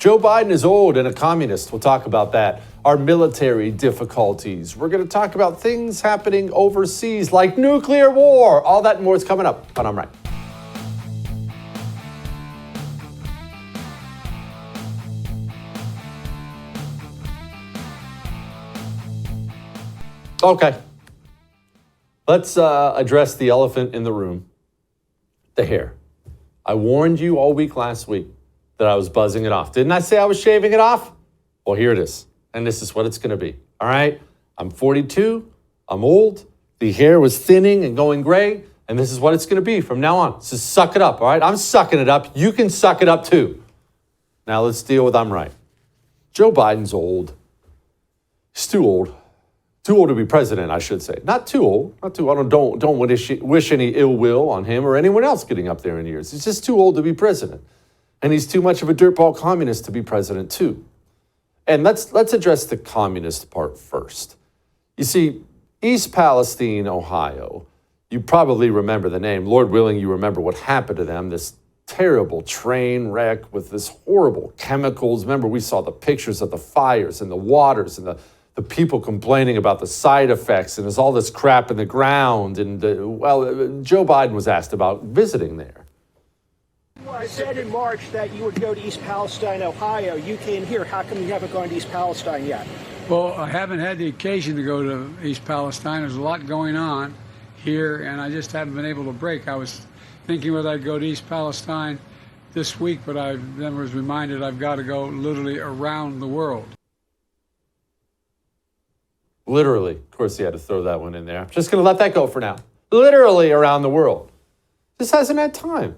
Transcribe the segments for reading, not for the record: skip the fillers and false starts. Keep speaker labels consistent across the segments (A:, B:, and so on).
A: Joe Biden is old and a communist. We'll talk about that. Our military difficulties. We're going to talk about things happening overseas like nuclear war. All that and more is coming up on I'm Right. Okay. Let's address the elephant in the room, the hair. I warned you all week last week that I was buzzing it off. Didn't I say I was shaving it off? Well, here it is. And this is what it's going to be. All right? I'm 42. I'm old. The hair was thinning and going gray. And this is what it's going to be from now on. So suck it up, all right? I'm sucking it up. You can suck it up too. Now let's deal with I'm right. Joe Biden's old. He's too old. Too old to be president, I should say. Not too old. Not too old. Don't wish any ill will on him or anyone else getting up there in years. He's just too old to be president. And he's too much of a dirtball communist to be president, too. And let's address the communist part first. You see, East Palestine, Ohio, you probably remember the name. Lord willing, you remember what happened to them, this terrible train wreck with this horrible chemicals. Remember, we saw the pictures of the fires and the waters and the people complaining about the side effects, and there's all this crap in the ground. And, Joe Biden was asked about visiting there.
B: I said in March that you would go to East Palestine, Ohio. You came here. How come you haven't gone to East Palestine yet?
C: Well, I haven't had the occasion to go to East Palestine. There's a lot going on here, and I just haven't been able to break. I was thinking whether I'd go to East Palestine this week, but I then was reminded I've got to go literally around the world.
A: Literally. Of course, he had to throw that one in there. I'm just going to let that go for now. Literally around the world. Just hasn't had time,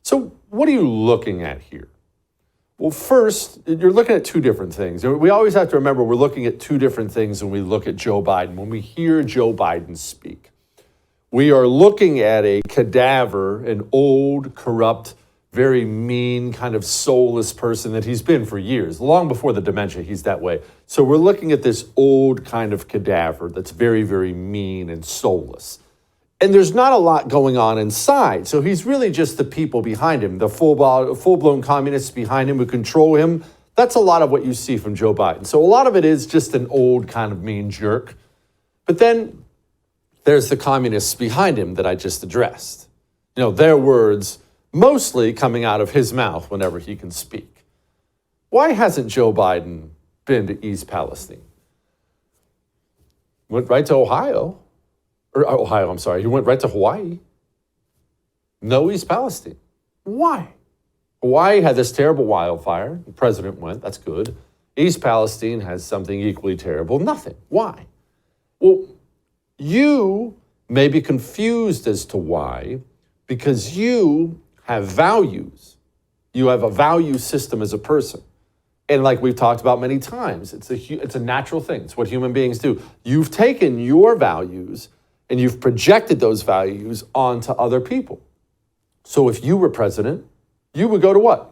A: So what are you looking at here? Well, first, you're looking at two different things. We always have to remember we're looking at two different things when we look at Joe Biden. When we hear Joe Biden speak, we are looking at a cadaver, an old, corrupt, very mean, kind of soulless person that he's been for years. Long before the dementia, he's that way. So we're looking at this old kind of cadaver that's very, very mean and soulless. And there's not a lot going on inside. So he's really just the people behind him, the full-blown communists behind him who control him. That's a lot of what you see from Joe Biden. So a lot of it is just an old kind of mean jerk. But then there's the communists behind him that I just addressed. Their words mostly coming out of his mouth whenever he can speak. Why hasn't Joe Biden been to East Palestine? Went right to Ohio. He went right to Hawaii. No East Palestine. Why? Hawaii had this terrible wildfire. The president went. That's good. East Palestine has something equally terrible. Nothing. Why? Well, you may be confused as to why, because you have values. You have a value system as a person. And like we've talked about many times, it's a natural thing. It's what human beings do. You've taken your values and you've projected those values onto other people. So if you were president, you would go to what?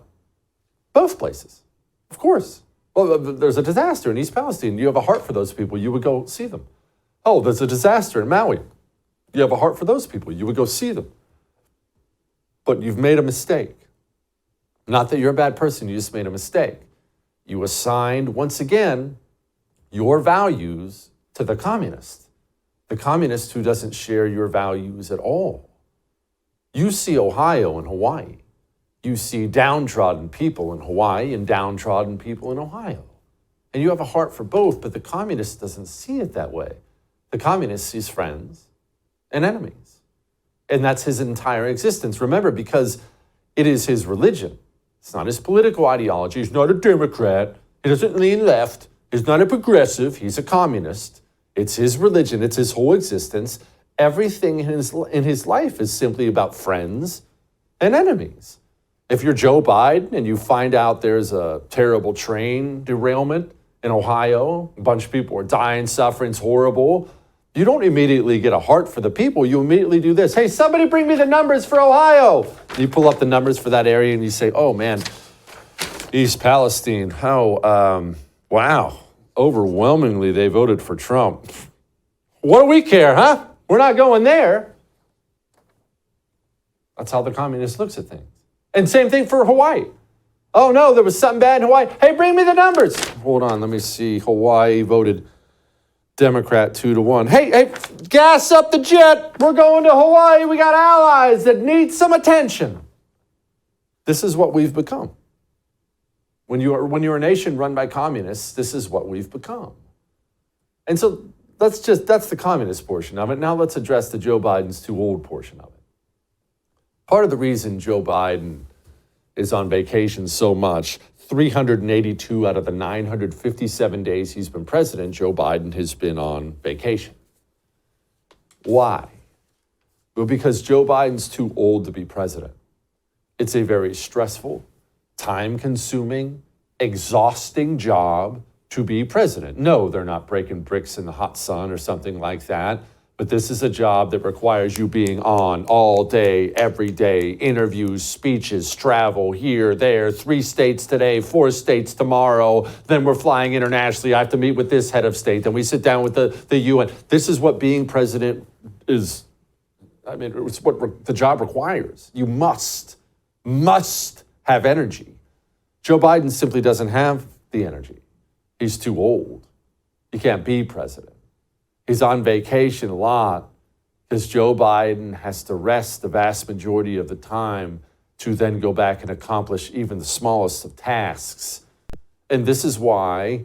A: Both places, of course. Well, there's a disaster in East Palestine. You have a heart for those people. You would go see them. Oh, there's a disaster in Maui. You have a heart for those people. You would go see them. But you've made a mistake. Not that you're a bad person, you just made a mistake. You assigned, once again, your values to the communist who doesn't share your values at all. You see Ohio and Hawaii. You see downtrodden people in Hawaii and downtrodden people in Ohio. And you have a heart for both, but the communist doesn't see it that way. The communist sees friends and enemies. And that's his entire existence. Remember, because it is his religion. It's not his political ideology. He's not a Democrat. He doesn't lean left. He's not a progressive. He's a communist. It's his religion. It's his whole existence. Everything in his life is simply about friends and enemies. If you're Joe Biden and you find out there's a terrible train derailment in Ohio, a bunch of people are dying, suffering, it's horrible, you don't immediately get a heart for the people. You immediately do this. Hey, somebody bring me the numbers for Ohio. You pull up the numbers for that area and you say, oh man, East Palestine, wow, overwhelmingly they voted for Trump. What do we care, huh? We're not going there. That's how the communist looks at things. And same thing for Hawaii. Oh no, there was something bad in Hawaii. Hey, bring me the numbers. Hold on, let me see. Hawaii voted Democrat 2-1. Hey, gas up the jet. We're going to Hawaii. We got allies that need some attention. This is what we've become. When you're a nation run by communists, this is what we've become. And so that's the communist portion of it. Now let's address the Joe Biden's too old portion of it. Part of the reason Joe Biden is on vacation so much, 382 out of the 957 days he's been president, Joe Biden has been on vacation. Why? Well, because Joe Biden's too old to be president. It's a very stressful, time-consuming, exhausting job to be president. No, they're not breaking bricks in the hot sun or something like that, but this is a job that requires you being on all day, every day, interviews, speeches, travel here, there, 3 states today, 4 states tomorrow, then we're flying internationally. I have to meet with this head of state, then we sit down with the UN. This is what being president is. I mean, it's what the job requires. You must have energy. Joe Biden simply doesn't have the energy. He's too old. He can't be president. He's on vacation a lot because Joe Biden has to rest the vast majority of the time to then go back and accomplish even the smallest of tasks. And this is why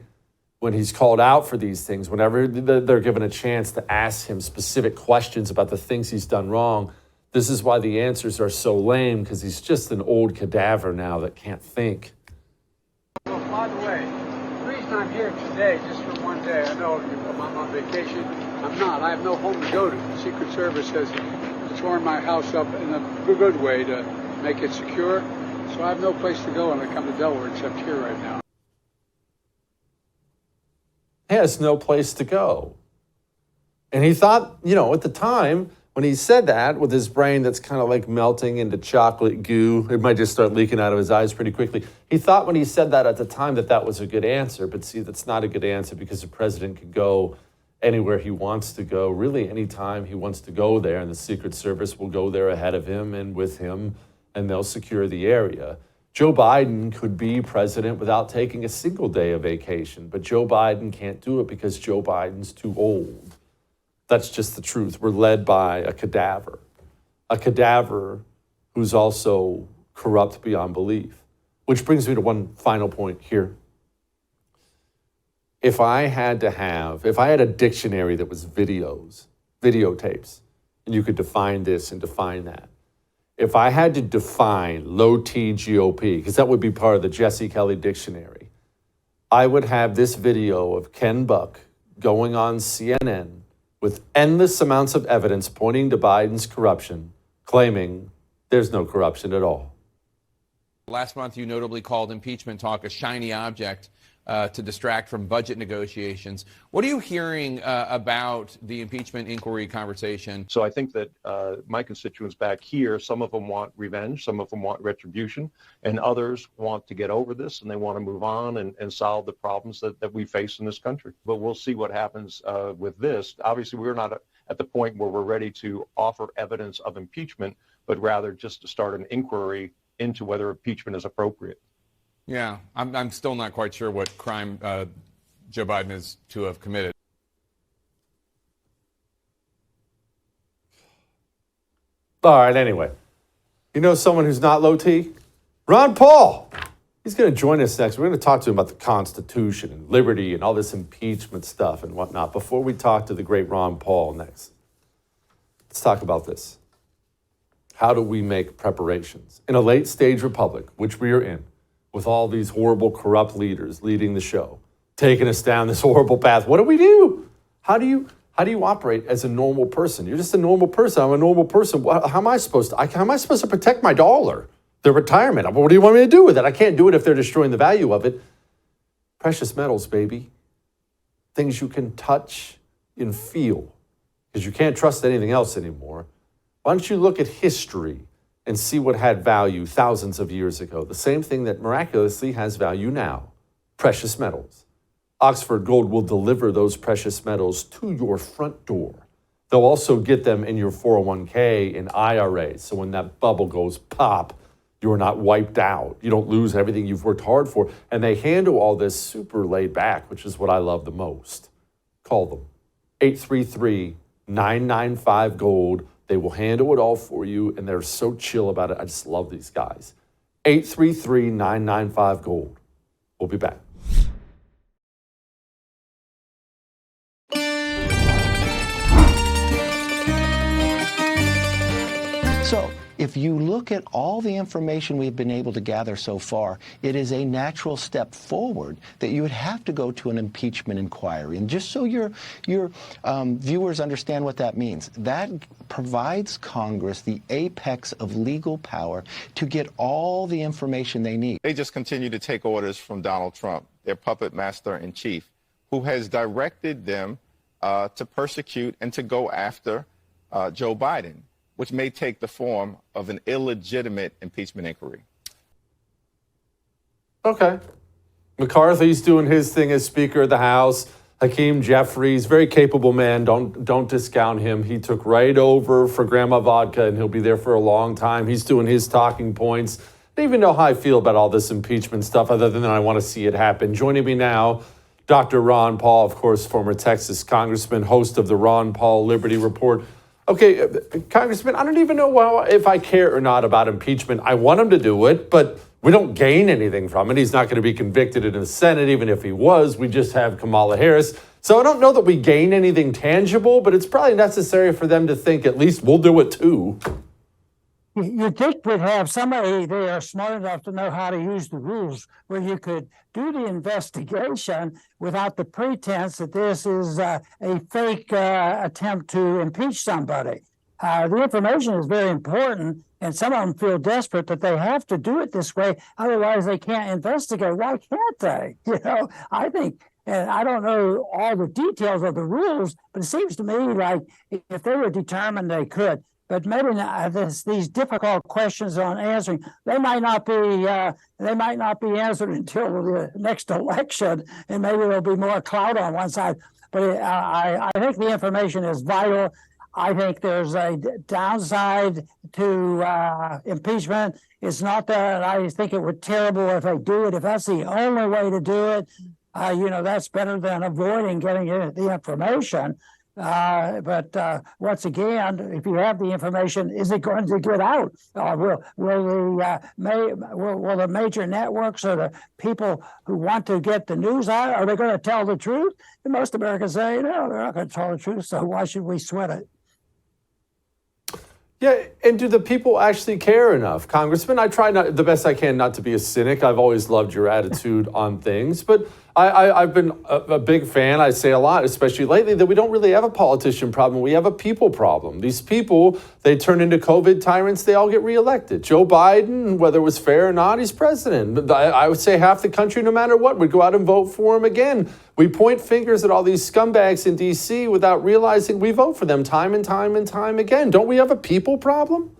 A: when he's called out for these things, whenever they're given a chance to ask him specific questions about the things he's done wrong, this is why the answers are so lame, because he's just an old cadaver now that can't think.
C: Well, by the way, the reason I'm here today, just for one day, I know I'm on vacation. I'm not. I have no home to go to. The Secret Service has torn my house up in a good way to make it secure. So I have no place to go when I come to Delaware except here right now.
A: He has no place to go. And he thought, at the time, when he said that, with his brain that's kind of like melting into chocolate goo, it might just start leaking out of his eyes pretty quickly. He thought when he said that at the time that was a good answer. But see, that's not a good answer, because the president could go anywhere he wants to go, really anytime he wants to go there, and the Secret Service will go there ahead of him and with him, and they'll secure the area. Joe Biden could be president without taking a single day of vacation, but Joe Biden can't do it because Joe Biden's too old. That's just the truth. We're led by a cadaver who's also corrupt beyond belief. Which brings me to one final point here. If I had a dictionary that was videotapes, and you could define this and define that. If I had to define low-T GOP, because that would be part of the Jesse Kelly dictionary, I would have this video of Ken Buck going on CNN with endless amounts of evidence pointing to Biden's corruption, claiming there's no corruption at all.
D: Last month, you notably called impeachment talk a shiny object to distract from budget negotiations. What are you hearing about the impeachment inquiry conversation?
E: So I think that my constituents back here, some of them want revenge, some of them want retribution, and others want to get over this and they want to move on and solve the problems that we face in this country. But we'll see what happens with this. Obviously, we're not at the point where we're ready to offer evidence of impeachment, but rather just to start an inquiry into whether impeachment is appropriate.
D: Yeah, I'm still not quite sure what crime Joe Biden is to have committed.
A: All right, anyway. Someone who's not low T? Ron Paul. He's going to join us next. We're going to talk to him about the Constitution and liberty and all this impeachment stuff and whatnot. Before we talk to the great Ron Paul next, let's talk about this. How do we make preparations? In a late-stage republic, which we are in, with all these horrible, corrupt leaders leading the show, taking us down this horrible path. What do we do? How do you operate as a normal person? You're just a normal person. I'm a normal person. How am I supposed to protect my dollar, the retirement? What do you want me to do with it? I can't do it if they're destroying the value of it. Precious metals, baby. Things you can touch and feel, because you can't trust anything else anymore. Why don't you look at history and see what had value thousands of years ago? The same thing that miraculously has value now, precious metals. Oxford Gold will deliver those precious metals to your front door. They'll also get them in your 401k and IRA. So when that bubble goes pop, You are not wiped out. You don't lose everything you've worked hard for. And they handle all this super laid back, which is what I love the most. Call them. 833-995-GOLD. They will handle it all for you, and they're so chill about it. I just love these guys. 833-995-GOLD. We'll be back.
F: So, if you look at all the information we've been able to gather so far, it is a natural step forward that you would have to go to an impeachment inquiry. And just so your viewers understand what that means, that provides Congress the apex of legal power to get all the information they need.
G: They just continue to take orders from Donald Trump, their puppet master in chief, who has directed them to persecute and to go after Joe Biden, which may take the form of an illegitimate impeachment inquiry.
A: Okay. McCarthy's doing his thing as Speaker of the House. Hakeem Jeffries, very capable man. Don't discount him. He took right over for Grandma Vodka, and he'll be there for a long time. He's doing his talking points. I don't even know how I feel about all this impeachment stuff, other than I want to see it happen. Joining me now, Dr. Ron Paul, of course, former Texas congressman, host of the Ron Paul Liberty Report. Okay, Congressman, I don't even know if I care or not about impeachment. I want him to do it, but we don't gain anything from it. He's not going to be convicted in the Senate, even if he was. We just have Kamala Harris. So I don't know that we gain anything tangible, but it's probably necessary for them to think at least we'll do it too.
H: You'd think we'd have somebody there smart enough to know how to use the rules where you could do the investigation without the pretense that this is a fake attempt to impeach somebody. The information is very important, and some of them feel desperate that they have to do it this way, otherwise they can't investigate. Why can't they? I think, and I don't know all the details of the rules, but it seems to me like if they were determined, they could. But maybe these difficult questions on answering, they might not be answered until the next election, and maybe there'll be more clout on one side. But I think the information is vital. I think there's a downside to impeachment. It's not that I think it would be terrible if they do it. If that's the only way to do it, that's better than avoiding getting the information. But once again, if you have the information, is it going to get out? Will the major networks or the people who want to get the news out, are they going to tell the truth? And most Americans say, no, they're not going to tell the truth, so why should we sweat it?
A: Yeah, and do the people actually care enough? Congressman, I try the best I can not to be a cynic. I've always loved your attitude on things, but I've been a big fan. I say a lot, especially lately, that we don't really have a politician problem. We have a people problem. These people, they turn into COVID tyrants. They all get reelected. Joe Biden, whether it was fair or not, he's president. I would say half the country, no matter what, would go out and vote for him again. We point fingers at all these scumbags in D.C. without realizing we vote for them time and time and time again. Don't we have a people problem?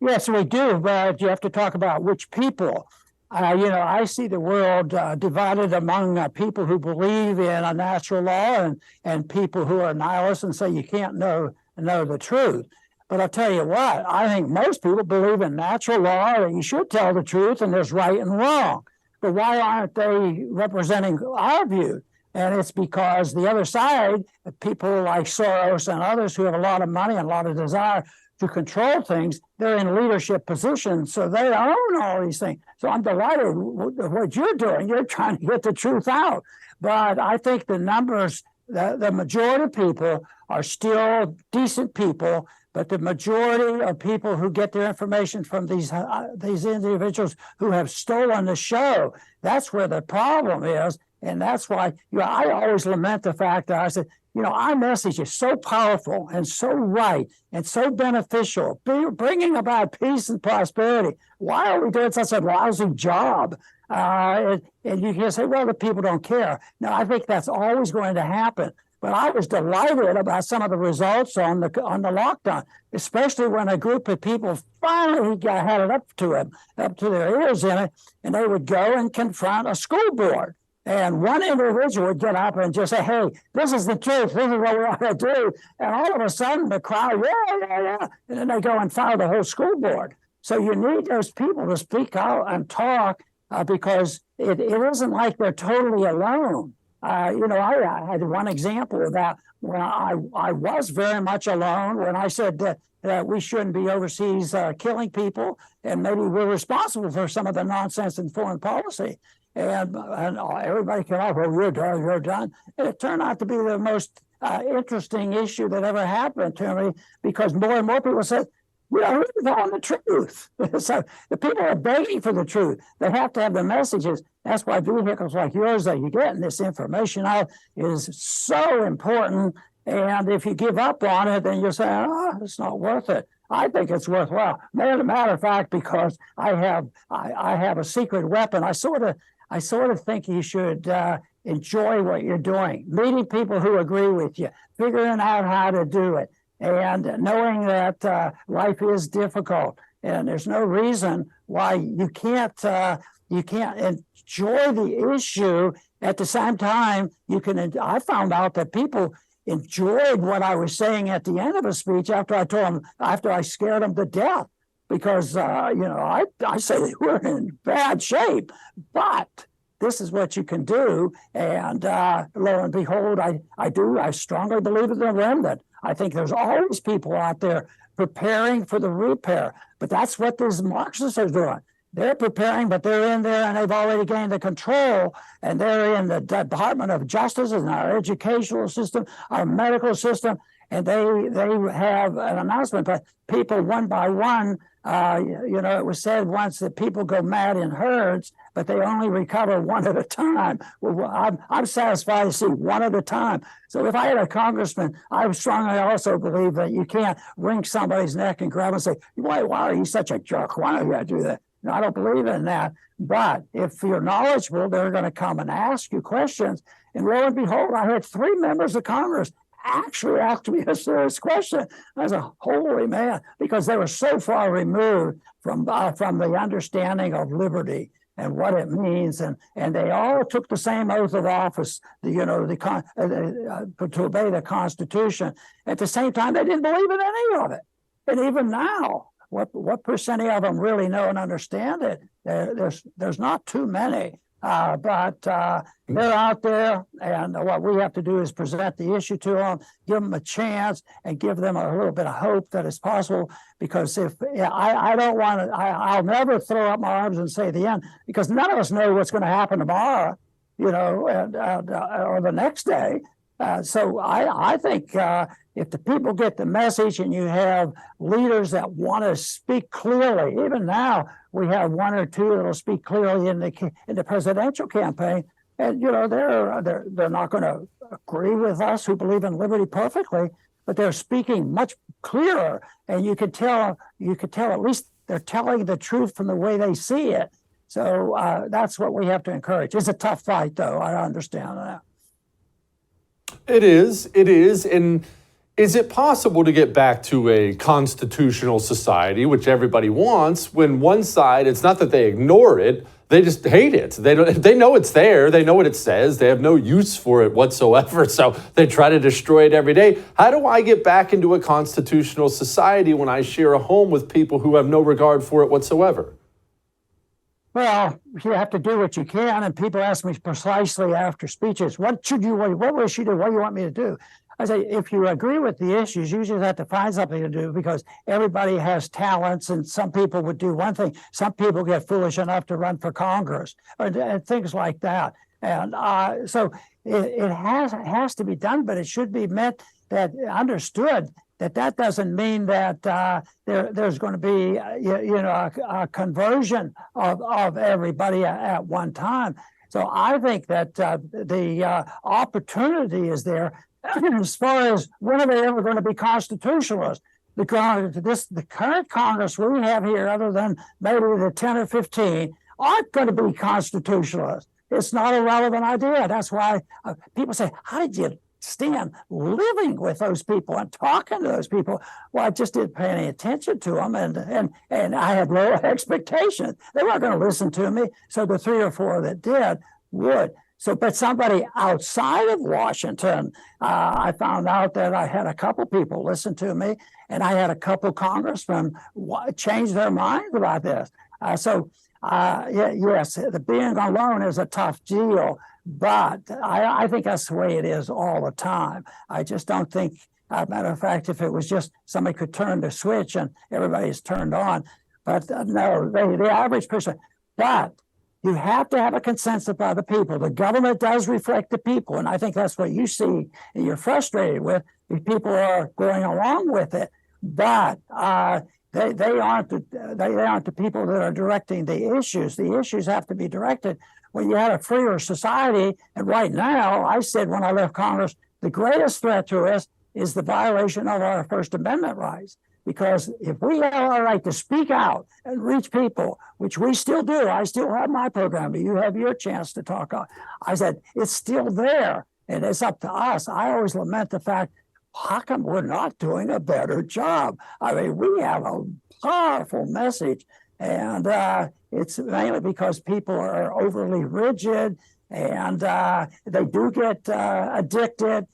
H: Yes, we do, but you have to talk about which people. I see the world divided among people who believe in a natural law and people who are nihilists and say you can't know the truth. But I'll tell you what, I think most people believe in natural law, that you should tell the truth and there's right and wrong. But why aren't they representing our view? And it's because the other side, people like Soros and others who have a lot of money and a lot of desire to control things, they're in leadership positions, so they own all these things. So I'm delighted with what you're doing. You're trying to get the truth out. But I think the numbers, the majority of people are still decent people, but the majority of people who get their information from these individuals who have stolen the show, that's where the problem is. And that's why I always lament the fact that I said, our message is so powerful and so right and so beneficial, bringing about peace and prosperity. Why are we doing such a lousy job? And you can say, well, the people don't care. No, I think that's always going to happen. But I was delighted about some of the results on the lockdown, especially when a group of people finally had it up to their ears in it, and they would go and confront a school board. And one individual would get up and just say, hey, this is the truth. This is what we ought to do. And all of a sudden, the crowd, yeah. And then they go and fire the whole school board. So you need those people to speak out and talk because it isn't like they're totally alone. I had one example of that when I was very much alone when I said that we shouldn't be overseas killing people, and maybe we're responsible for some of the nonsense in foreign policy. And everybody came out, well, you're done, you're done. And it turned out to be the most interesting issue that ever happened to me, because more and more people said, who's telling the truth? So the people are begging for the truth. They have to have the messages. That's why vehicles like yours that you're getting this information out is so important. And if you give up on it, then you'll say, it's not worth it. I think it's worthwhile. Matter of fact, because I have a secret weapon. I sort of think you should enjoy what you're doing, meeting people who agree with you, figuring out how to do it, and knowing that life is difficult, and there's no reason why you can't enjoy the issue at the same time. I found out that people enjoyed what I was saying at the end of a speech after I scared them to death, because I say they were in bad shape, but this is what you can do. And lo and behold, I strongly believe in the remnant. I think there's always people out there preparing for the repair, but that's what these Marxists are doing. They're preparing, but they're in there and they've already gained the control, and they're in the Department of Justice and our educational system, our medical system, and they have an announcement. But people one by one, it was said once that people go mad in herds, but they only recover one at a time. Well, I'm satisfied to see one at a time. So if I had a congressman, I strongly also believe that you can't wring somebody's neck and grab and say, why are you such a jerk? Why don't you do that? No, I don't believe in that. But if you're knowledgeable, they're going to come and ask you questions. And lo and behold, I had 3 members of Congress actually asked me a serious question. I was a holy man, because they were so far removed from the understanding of liberty and what it means, and they all took the same oath of office, to obey the Constitution. At the same time, they didn't believe in any of it. And even now, what percentage of them really know and understand it? There's not too many. But they're out there, and what we have to do is present the issue to them, give them a chance, and give them a little bit of hope that it's possible. Because I don't want to, I'll never throw up my arms and say the end, because none of us know what's going to happen tomorrow, or the next day. So I think if the people get the message, and you have leaders that want to speak clearly, even now we have 1 or 2 that will speak clearly in the presidential campaign, and they're not going to agree with us who believe in liberty perfectly, but they're speaking much clearer, and you could tell at least they're telling the truth from the way they see it. So that's what we have to encourage. It's a tough fight, though. I understand that.
A: It is. And is it possible to get back to a constitutional society, which everybody wants, when one side, it's not that they ignore it, they just hate it. They know it's there. They know what it says. They have no use for it whatsoever. So they try to destroy it every day. How do I get back into a constitutional society when I share a home with people who have no regard for it whatsoever?
H: Well, you have to do what you can, and people ask me precisely after speeches, what will she do? What do you want me to do? I say, if you agree with the issues, you just have to find something to do, because everybody has talents, and some people would do one thing. Some people get foolish enough to run for Congress, and things like that. And so it has to be done, but it should be understood that doesn't mean that there's going to be a conversion of everybody at one time. So I think that the opportunity is there. As far as when are they ever going to be constitutionalists? The current Congress we have here, other than maybe the 10 or 15, aren't going to be constitutionalists. It's not a relevant idea. That's why people say, how did you stand living with those people and talking to those people? Well, I just didn't pay any attention to them, and I had low expectations. They weren't going to listen to me. So the 3 or 4 that did would. So, but somebody outside of Washington, I found out that I had a couple people listen to me, and I had a couple congressmen change their minds about this. Yes, the being alone is a tough deal, but I think that's the way it is all the time. I just don't think, matter of fact, if it was just somebody could turn the switch and everybody's turned on, but no, the average person, but you have to have a consensus by the people. The government does reflect the people, and I think that's what you see and you're frustrated with. The people are going along with it, but they aren't the people that are directing the issues. The issues have to be directed when you have a freer society. And right now, I said when I left Congress, the greatest threat to us is the violation of our First Amendment rights. Because if we have our right to speak out and reach people, which we still do, I still have my program, but you have your chance to talk. I said, it's still there, and it's up to us. I always lament the fact, how come we're not doing a better job? I mean, we have a powerful message, and it's mainly because people are overly rigid, and they do get addicted.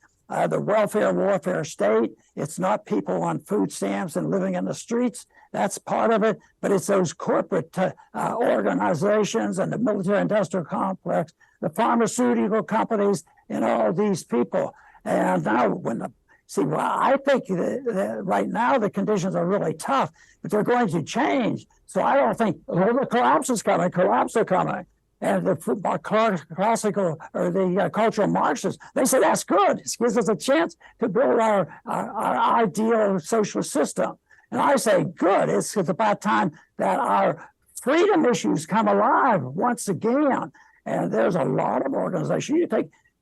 H: The welfare warfare state, it's not people on food stamps and living in the streets. That's part of it, but it's those corporate organizations and the military-industrial complex, the pharmaceutical companies, and all these people. And now I think that right now the conditions are really tough, but they're going to change. So I don't think the collapse is coming. Collapse are coming. And the classical or the cultural Marxists, they say that's good. It gives us a chance to build our ideal social system. And I say, good. It's about time that our freedom issues come alive once again. And there's a lot of organizations.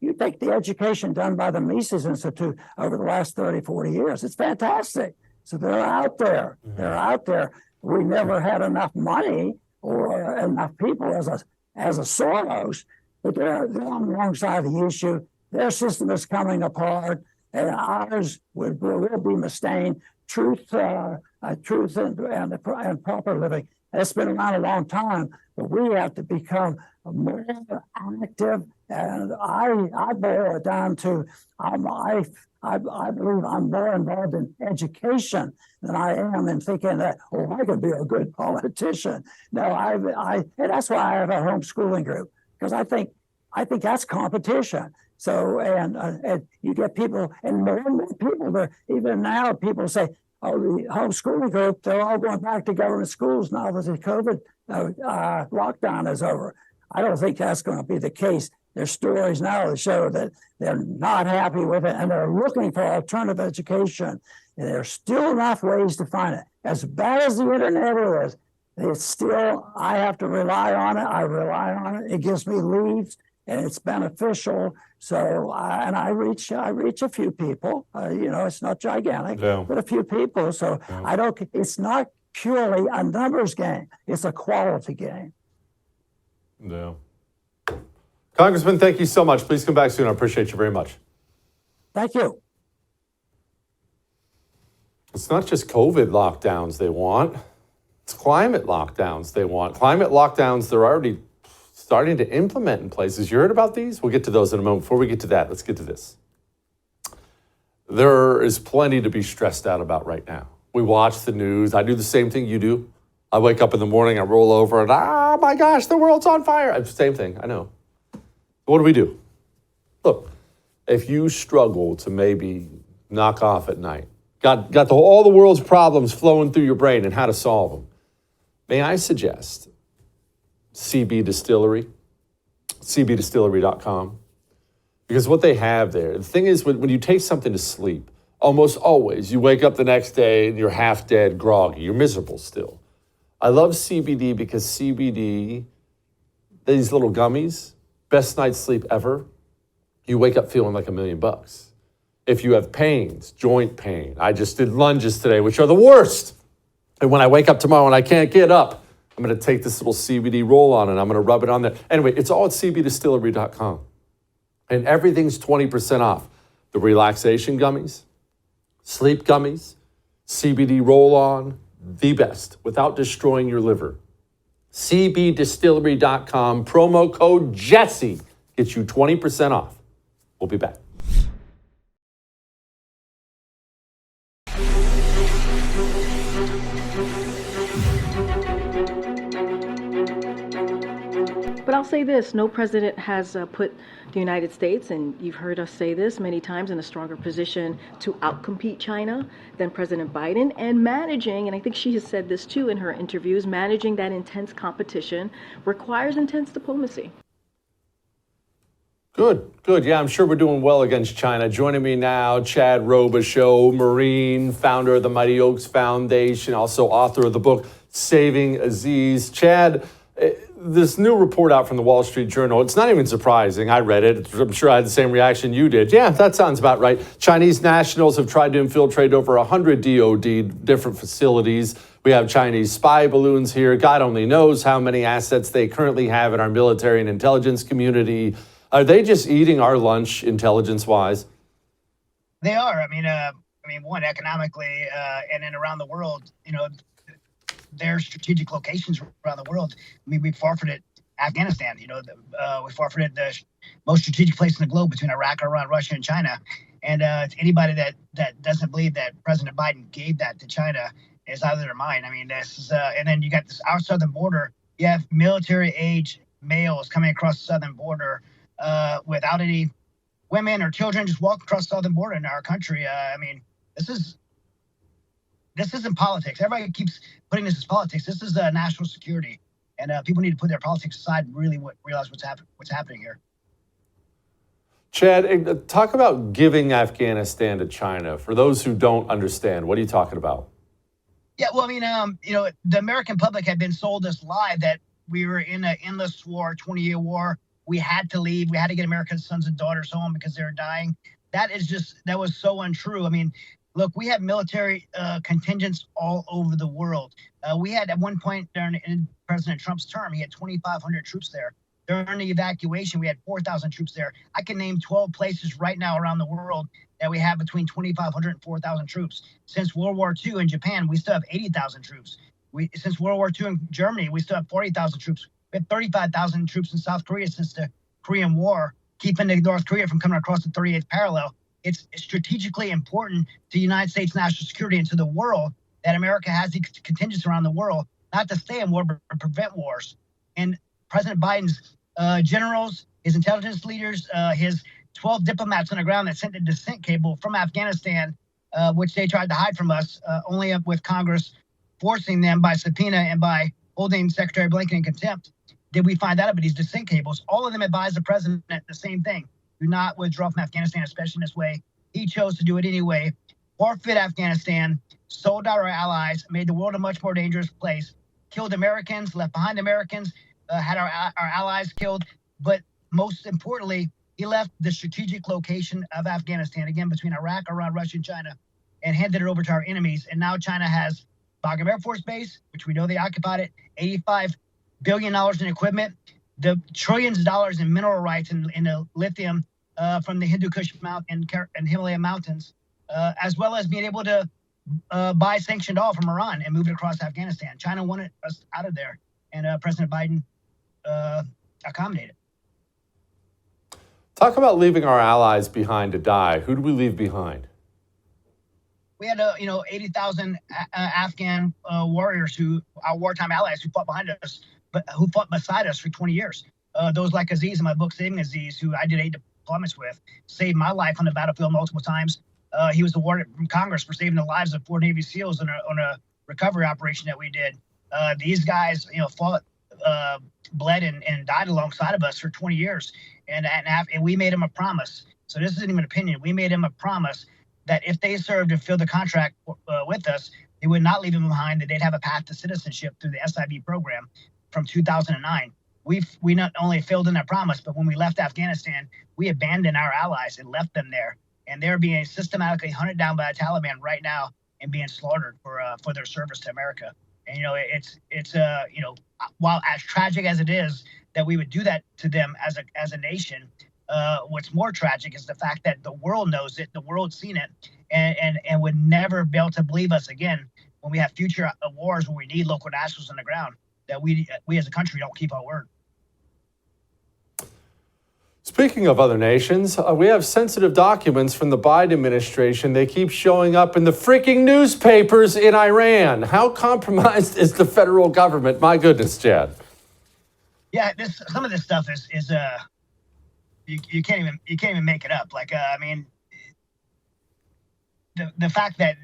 H: You take the education done by the Mises Institute over the last 30, 40 years. It's fantastic. So they're out there. They're out there. We never had enough money or enough people as a Soros, but they're on the wrong side of the issue. Their system is coming apart, and ours will be sustained. Truth and proper living. It's been around a long time, but we have to become more active. And I boil it down to I believe I'm more involved in education than I am in thinking that, I could be a good politician. No, and that's why I have a homeschooling group, because I think that's competition. So, and you get people, and more people there, even now people say, the homeschooling group, they're all going back to government schools now that the COVID lockdown is over. I don't think that's going to be the case. There's stories now that show that they're not happy with it, and they're looking for alternative education. And there's still enough ways to find it. As bad as the internet is, it's still, I have to rely on it. I rely on it. It gives me leads, and it's beneficial. So, and I reach a few people. It's not gigantic, but a few people. So it's not purely a numbers game. It's a quality game.
A: Yeah. Congressman, thank you so much. Please come back soon. I appreciate you very much.
H: Thank you.
A: It's not just COVID lockdowns they want. It's climate lockdowns they want. Climate lockdowns they're already starting to implement in places. You heard about these? We'll get to those in a moment. Before we get to that, let's get to this. There is plenty to be stressed out about right now. We watch the news. I do the same thing you do. I wake up in the morning, I roll over, and oh my gosh, the world's on fire. Same thing, I know. What do we do? Look, if you struggle to maybe knock off at night, got all the world's problems flowing through your brain and how to solve them, may I suggest CB Distillery, cbdistillery.com, because what they have there, the thing is when you take something to sleep, almost always you wake up the next day and you're half dead, groggy, you're miserable still. I love CBD because CBD, these little gummies, best night's sleep ever. You wake up feeling like $1 million. If you have pains, joint pain, I just did lunges today, which are the worst. And when I wake up tomorrow and I can't get up, I'm going to take this little CBD roll-on and I'm going to rub it on there. Anyway, it's all at cbdistillery.com. And everything's 20% off. The relaxation gummies, sleep gummies, CBD roll-on, the best, without destroying your liver. cbdistillery.com, promo code Jesse Gets you 20% off. We'll be back.
I: But I'll say this, no president has put the United States, and you've heard us say this many times, in a stronger position to outcompete China than President Biden. And managing, and I think she has said this too in her interviews, managing that intense competition requires intense diplomacy.
A: Good. Yeah, I'm sure we're doing well against China. Joining me now, Chad Robichaux, Marine, founder of the Mighty Oaks Foundation, also author of the book Saving Aziz. Chad, this new report out from the Wall Street Journal, it's not even surprising. I read it. I'm sure I had the same reaction you did. Yeah, that sounds about right. Chinese nationals have tried to infiltrate over 100 DOD different facilities. We have Chinese spy balloons here. God only knows how many assets they currently have in our military and intelligence community. Are they just eating our lunch intelligence-wise?
J: They are. I mean, one, economically, and then around the world, their strategic locations around the world. I mean, we forfeited Afghanistan. We forfeited the most strategic place in the globe between Iraq, Iran, Russia, and China. And anybody that doesn't believe that President Biden gave that to China is out of their mind. I mean, this is, and then you got this our southern border. You have military-age males coming across the southern border without any women or children, just walk across the southern border in our country. I mean, this isn't politics. Everybody keeps putting this as politics. This is national security, and people need to put their politics aside and really realize what's happening here.
A: Chad, talk about giving Afghanistan to China. For those who don't understand, what are you talking about?
J: Yeah, well, I mean, the American public had been sold this lie that we were in an endless war, 20-year war. We had to leave. We had to get America's sons and daughters home because they were dying. That was so untrue. I mean, look, we have military contingents all over the world. We had at one point in President Trump's term, he had 2,500 troops there. During the evacuation, we had 4,000 troops there. I can name 12 places right now around the world that we have between 2,500 and 4,000 troops. Since World War II in Japan, we still have 80,000 troops. Since World War II in Germany, we still have 40,000 troops. We have 35,000 troops in South Korea since the Korean War, keeping North Korea from coming across the 38th parallel. It's strategically important to the United States national security and to the world that America has these contingents around the world, not to stay in war, but to prevent wars. And President Biden's generals, his intelligence leaders, his 12 diplomats on the ground that sent the descent cable from Afghanistan, which they tried to hide from us, only with Congress forcing them by subpoena and by holding Secretary Blinken in contempt, did we find out about these descent cables. All of them advised the president the same thing. Do not withdraw from Afghanistan, especially in this way. He chose to do it anyway. Forfeit Afghanistan, sold out our allies, made the world a much more dangerous place, killed Americans, left behind Americans, had our allies killed. But most importantly, he left the strategic location of Afghanistan, again, between Iraq, Iran, Russia, and China, and handed it over to our enemies. And now China has Bagram Air Force Base, which we know they occupied it, $85 billion in equipment, the trillions of dollars in mineral rights in the lithium from the Hindu Kush and Himalayan mountains, as well as being able to buy sanctioned oil from Iran and move it across Afghanistan. China wanted us out of there, and President Biden accommodated.
A: Talk about leaving our allies behind to die. Who do we leave behind?
J: We had 80,000 Afghan warriors our wartime allies who fought behind us, but who fought beside us for 20 years. Those like Aziz in my book, Saving Aziz, who I did 8 deployments with, saved my life on the battlefield multiple times. He was awarded from Congress for saving the lives of 4 Navy SEALs on a recovery operation that we did. These guys, fought, bled, and died alongside of us for 20 years. And we made them a promise. So this isn't even an opinion. We made them a promise that if they served and filled the contract with us, they would not leave them behind, that they'd have a path to citizenship through the SIV program from 2009. We not only filled in that promise, but when we left Afghanistan, we abandoned our allies and left them there. And they're being systematically hunted down by the Taliban right now and being slaughtered for their service to America. And, it's while as tragic as it is that we would do that to them as a nation, what's more tragic is the fact that the world knows it, the world's seen it, and would never be able to believe us again when we have future wars where we need local nationals on the ground, that we as a country don't keep our word.
A: Speaking of other nations, we have sensitive documents from the Biden administration. They keep showing up in the freaking newspapers in Iran. How compromised is the federal government? My goodness, Chad.
J: Yeah, some of this stuff is you can't even make it up. Like I mean, the fact that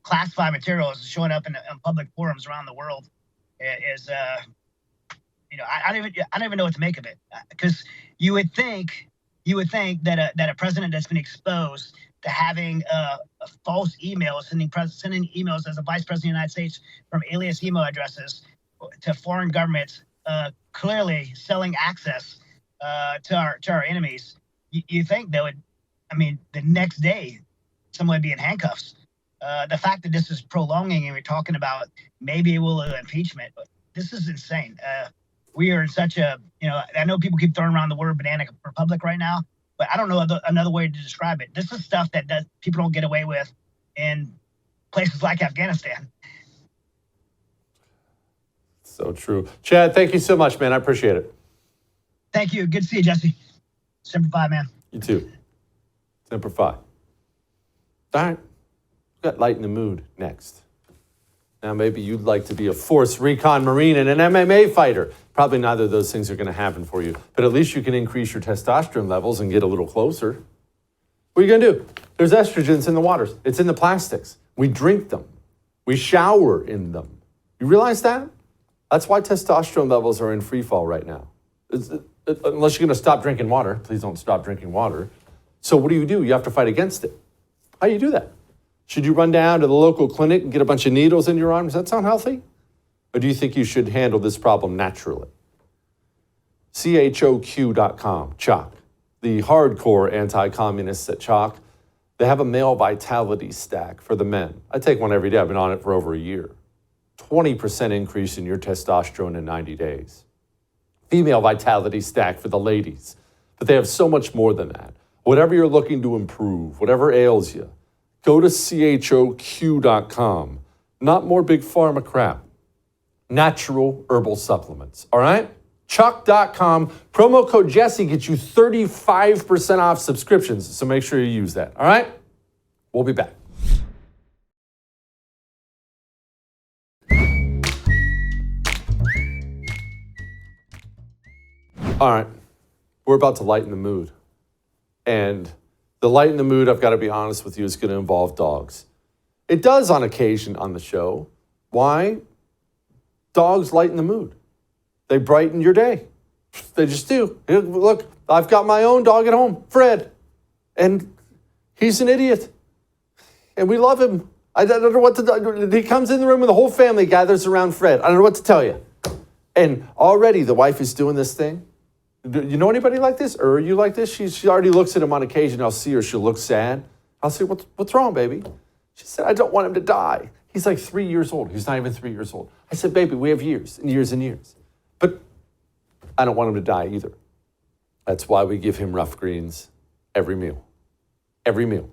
J: classified material is showing up in public forums around the world is I don't even know what to make of it, because you would think that a president that's been exposed to having a false email, sending emails as a vice president of the United States from alias email addresses to foreign governments, clearly selling access to our enemies. You think they would, the next day someone would be in handcuffs. The fact that this is prolonging and we're talking about maybe it will impeachment, this is insane. We are in such a, I know people keep throwing around the word banana republic right now, but I don't know another way to describe it. This is stuff that people don't get away with in places like Afghanistan.
A: So true. Chad, thank you so much, man. I appreciate it.
J: Thank you. Good to see you, Jesse. Semper Fi, man.
A: You too. Semper Fi. All right. We've got Light in the Mood next. Now, maybe you'd like to be a force recon Marine and an MMA fighter. Probably neither of those things are going to happen for you. But at least you can increase your testosterone levels and get a little closer. What are you going to do? There's estrogens in the waters. It's in the plastics. We drink them. We shower in them. You realize that? That's why testosterone levels are in free fall right now. Unless you're going to stop drinking water. Please don't stop drinking water. So what do? You have to fight against it. How do you do that? Should you run down to the local clinic and get a bunch of needles in your arm? Does that sound healthy? Or do you think you should handle this problem naturally? CHOQ.com, CHOQ. The hardcore anti-communists at CHOQ, they have a male vitality stack for the men. I take one every day. I've been on it for over a year. 20% increase in your testosterone in 90 days. Female vitality stack for the ladies. But they have so much more than that. Whatever you're looking to improve, whatever ails you, go to CHOQ.com. Not more big pharma crap. Natural herbal supplements. All right? CHOQ.com. Promo code Jesse gets you 35% off subscriptions. So make sure you use that. All right? We'll be back. All right. We're about to lighten the mood. And the light in the mood, I've got to be honest with you, is going to involve dogs. It does on occasion on the show. Why? Dogs lighten the mood. They brighten your day. They just do. Look, I've got my own dog at home, Fred. And he's an idiot. And we love him. I don't know what to do. He comes in the room and the whole family gathers around Fred. I don't know what to tell you. And already the wife is doing this thing. Do you know anybody like this? Or are you like this? She already looks at him on occasion. I'll see her. She'll look sad. I'll say, what's wrong, baby? She said, I don't want him to die. He's like 3 years old. He's not even 3 years old. I said, baby, we have years and years and years. But I don't want him to die either. That's why we give him Rough Greens every meal. Every meal.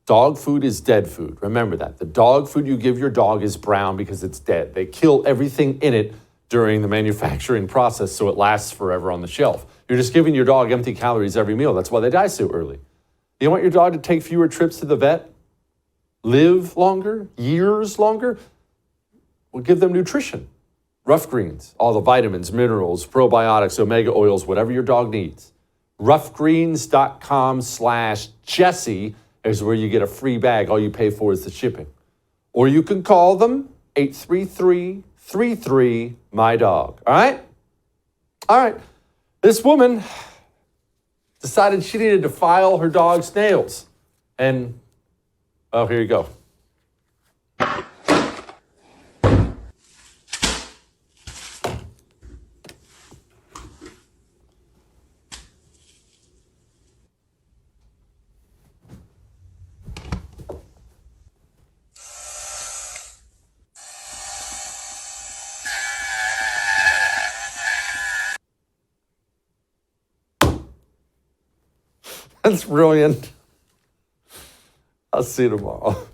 A: Dog food is dead food. Remember that. The dog food you give your dog is brown because it's dead. They kill everything in it during the manufacturing process so it lasts forever on the shelf. You're just giving your dog empty calories every meal. That's why they die so early. You want your dog to take fewer trips to the vet? Live longer? Years longer? We'll give them nutrition. Rough Greens, all the vitamins, minerals, probiotics, omega oils, whatever your dog needs. roughgreens.com/Jesse is where you get a free bag. All you pay for is the shipping. Or you can call them 833-33-MY-DOG. All right? All right. This woman decided she needed to file her dog's nails. And, oh, here you go. That's brilliant. I'll see you tomorrow.